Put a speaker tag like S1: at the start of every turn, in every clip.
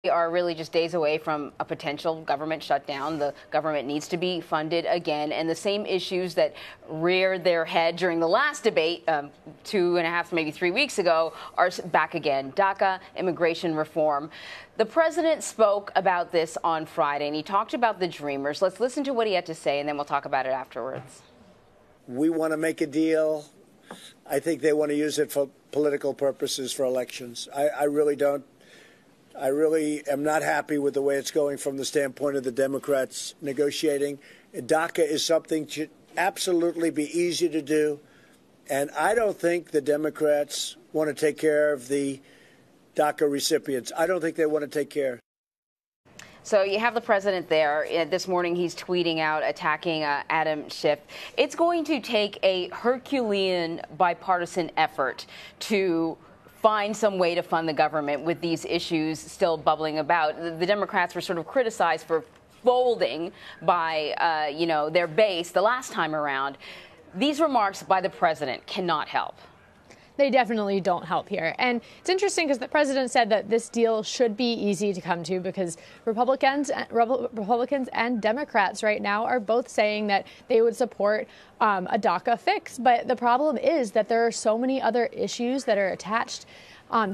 S1: We are really just days away from a potential government shutdown. The government needs to be funded again, and the same issues that reared their head during the last debate 2.5, maybe 3 weeks ago are back again. DACA, immigration reform. The president spoke about this on Friday, and he talked about the Dreamers. Let's listen to what he had to say, and then we'll talk about it afterwards.
S2: We want to make a deal. I think they want to use it for political purposes for elections. I really don't. I really am not happy with the way it's going from the standpoint of the Democrats negotiating. DACA is something that should absolutely be easy to do. And I don't think the Democrats want to take care of the DACA recipients. I don't think they want to take care.
S1: So you have the president there. This morning he's tweeting out, attacking Adam Schiff. It's going to take a Herculean bipartisan effort to find some way to fund the government with these issues still bubbling about. The Democrats were sort of criticized for folding by, their base the last time around. These remarks by the president cannot help.
S3: They definitely don't help here. And it's interesting because the president said that this deal should be easy to come to because Republicans and Democrats right now are both saying that they would support a DACA fix. But the problem is that there are so many other issues that are attached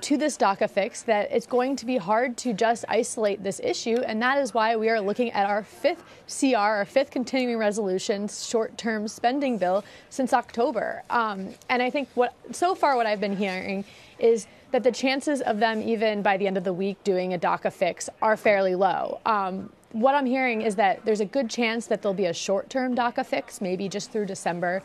S3: to this DACA fix that it's going to be hard to just isolate this issue. And that is why we are looking at our fifth CR, our fifth continuing resolution, short-term spending bill since October. And I think so far what I've been hearing is that the chances of them even by the end of the week doing a DACA fix are fairly low. What I'm hearing is that there's a good chance that there'll be a short-term DACA fix, maybe just through December,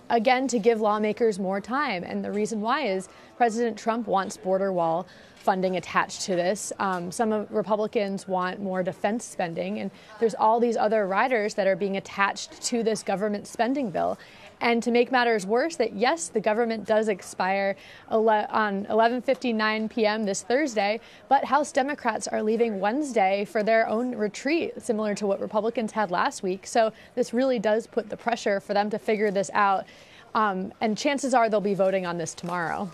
S3: again, to give lawmakers more time. And the reason why is President Trump wants border wall funding attached to this. Some of Republicans want more defense spending, and there's all these other riders that are being attached to this government spending bill. And to make matters worse, that yes, the government does expire on 11:59 p.m. this Thursday, but House Democrats are leaving Wednesday for their own retreat, similar to what Republicans had last week. So this really does put the pressure for them to figure this out. And chances are they'll be voting on this tomorrow.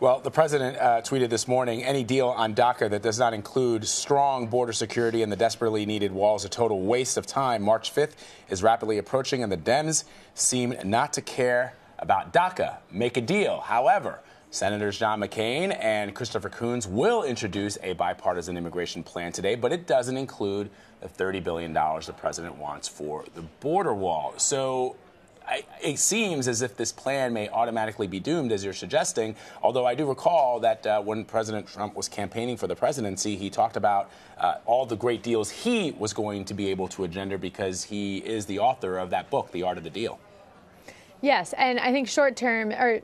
S4: Well, the president tweeted this morning, any deal on DACA that does not include strong border security and the desperately needed wall is a total waste of time. March 5th is rapidly approaching, and the Dems seem not to care about DACA. Make a deal. However, Senators John McCain and Christopher Coons will introduce a bipartisan immigration plan today, but it doesn't include the $30 billion the president wants for the border wall. So it seems as if this plan may automatically be doomed, as you're suggesting, although I do recall that when President Trump was campaigning for the presidency, he talked about all the great deals he was going to be able to engender because he is the author of that book, The Art of the Deal. Yes, and I think short-term, or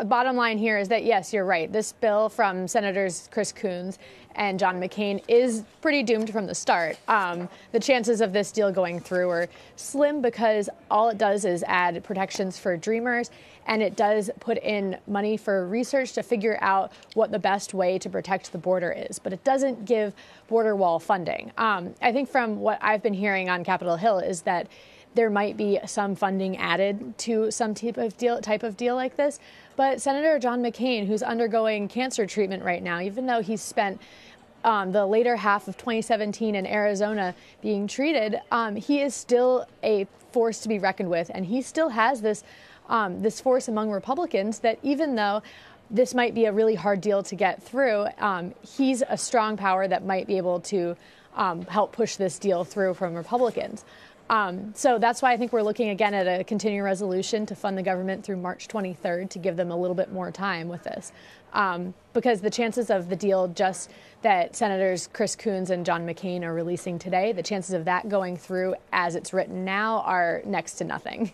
S4: bottom line here is that, yes, you're right. This bill from Senators Chris Coons and John McCain is pretty doomed from the start. The chances of this deal going through are slim because all it does is add protections for Dreamers, and it does put in money for research to figure out what the best way to protect the border is. But it doesn't give border wall funding. I think from what I've been hearing on Capitol Hill is that there might be some funding added to some type of deal like this. But Senator John McCain, who's undergoing cancer treatment right now, even though he's spent the later half of 2017 in Arizona being treated, he is still a force to be reckoned with. And he still has this force among Republicans that even though this might be a really hard deal to get through, he's a strong power that might be able to help push this deal through from Republicans. So that's why I think we're looking again at a continuing resolution to fund the government through March 23rd to give them a little bit more time with this. Because the chances of the deal just that Senators Chris Coons and John McCain are releasing today, the chances of that going through as it's written now are next to nothing.